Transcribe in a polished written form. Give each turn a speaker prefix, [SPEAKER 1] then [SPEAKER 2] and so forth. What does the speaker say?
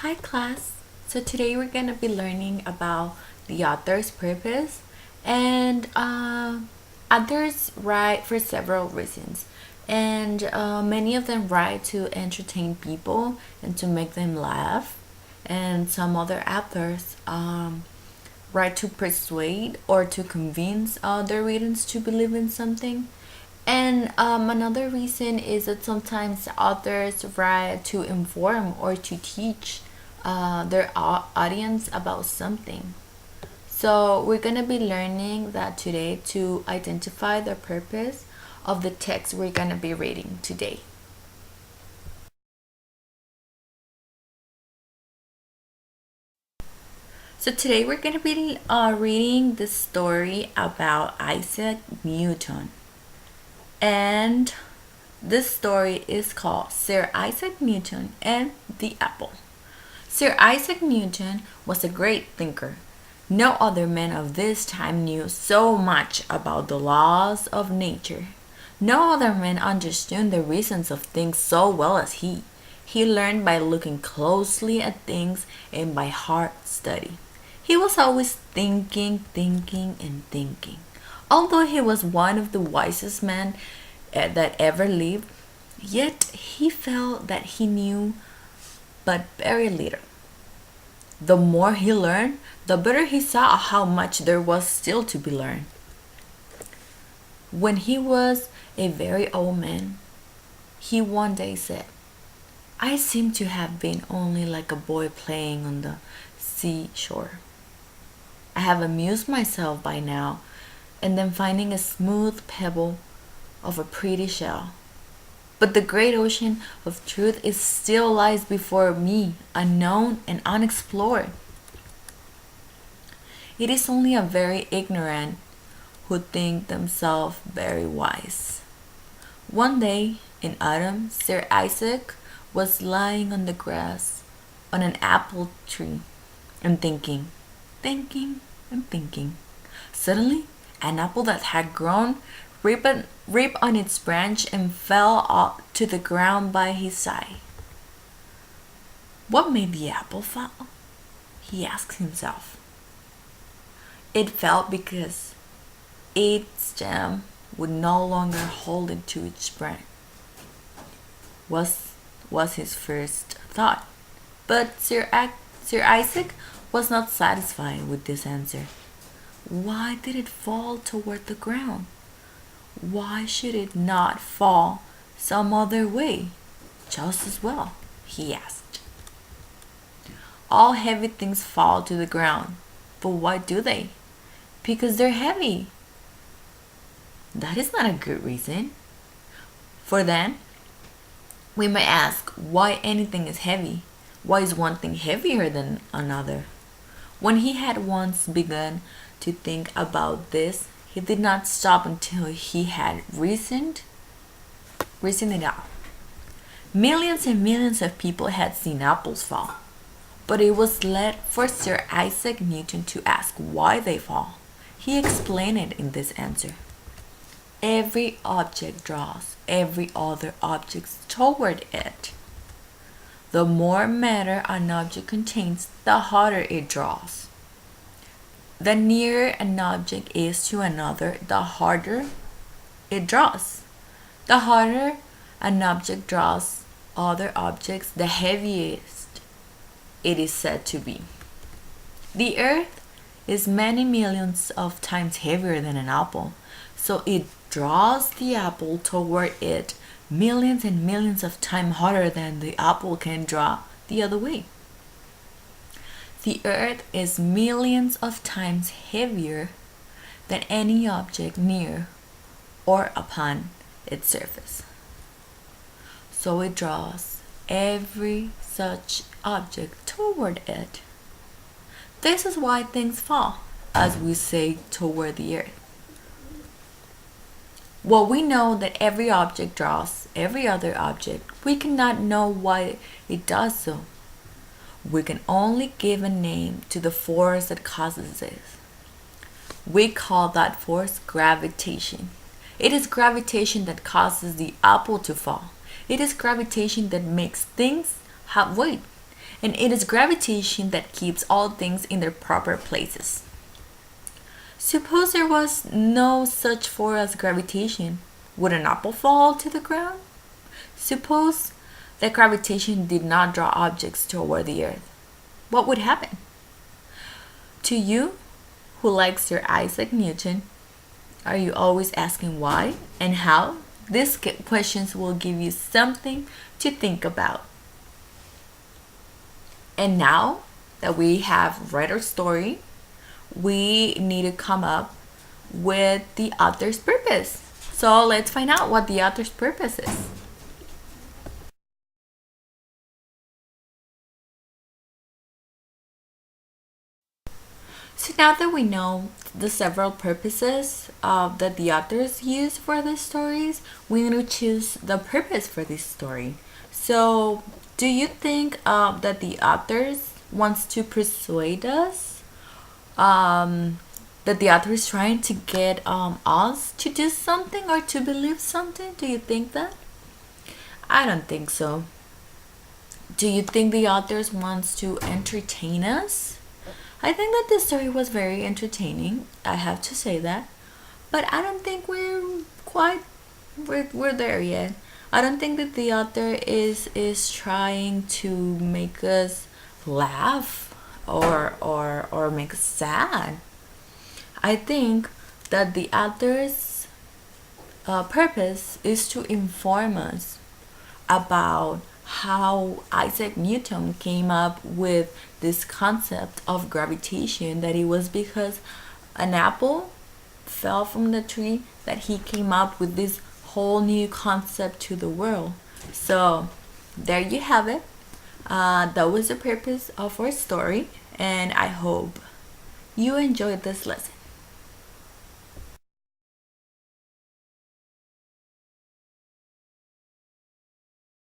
[SPEAKER 1] Hi class. So today we're going to be learning about the author's purpose and authors write for several reasons and many of them write to entertain people and to make them laugh, and some other authors write to persuade or to convince their readers to believe in something. And another reason is that sometimes authors write to inform or to teach their audience about something. So we're going to be learning that today to identify the purpose of the text we're going to be reading today. So today we're going to be reading the story about Isaac Newton. And this story is called Sir Isaac Newton and the Apple. Sir Isaac Newton was a great thinker. No other man of this time knew so much about the laws of nature. No other man understood the reasons of things so well as he. He learned by looking closely at things and by hard study. He was always thinking, and thinking. Although he was one of the wisest men that ever lived, yet he felt that he knew but very little. The more he learned, the better he saw how much there was still to be learned. When he was a very old man, he one day said, "I seem to have been only like a boy playing on the seashore. I have amused myself by now, and then finding a smooth pebble of a pretty shell. But the great ocean of truth is still lies before me, unknown and unexplored. It is only a very ignorant who think themselves very wise." One day in autumn, Sir Isaac was lying on the grass on an apple tree and thinking. Suddenly, an apple that had grown ripped on its branch and fell to the ground by his side. What made the apple fall? He asked himself. It fell because its stem would no longer hold it to its branch. Was his first thought. But Sir Isaac was not satisfied with this answer. Why did it fall toward the ground? Why should it not fall some other way, just as well? He asked. All heavy things fall to the ground, but why do they? Because they're heavy. That is not a good reason. For then, we may ask why anything is heavy. Why is one thing heavier than another? When he had once begun to think about this, he did not stop until he had reasoned it out. Millions and millions of people had seen apples fall, but it was left for Sir Isaac Newton to ask why they fall. He explained it in this answer. Every object draws every other object toward it. The more matter an object contains, the harder it draws. The nearer an object is to another, the harder it draws. The harder an object draws other objects, the heaviest it is said to be. The earth is many millions of times heavier than an apple, so it draws the apple toward it millions and millions of times harder than the apple can draw the other way. The earth is millions of times heavier than any object near or upon its surface. So it draws every such object toward it. This is why things fall, as we say, toward the earth. Well, we know that every object draws every other object. We cannot know why it does so. We can only give a name to the force that causes it. We call that force gravitation. It is gravitation that causes the apple to fall. It is gravitation that makes things have weight. and it is gravitation that keeps all things in their proper places. Suppose there was no such force as gravitation. Would an apple fall to the ground? Suppose that gravitation did not draw objects toward the earth. What would happen? To you, who likes Sir Isaac Newton, are you always asking why and how? These questions will give you something to think about. And now that we have read our story, we need to come up with the author's purpose. So let's find out what the author's purpose is. So now that we know the several purposes that the authors use for these stories, we need to choose the purpose for this story. So, do you think that the authors wants to persuade us? That the author is trying to get us to do something or to believe something? Do you think that? I don't think so. Do you think the authors wants to entertain us? I think that the story was very entertaining. I have to say that, but I don't think we're there yet. I don't think that the author is trying to make us laugh or make us sad. I think that the author's purpose is to inform us about how Isaac Newton came up with this concept of gravitation, that it was because an apple fell from the tree that he came up with this whole new concept to the world. So there you have it. That was the purpose of our story, and I hope you enjoyed this lesson.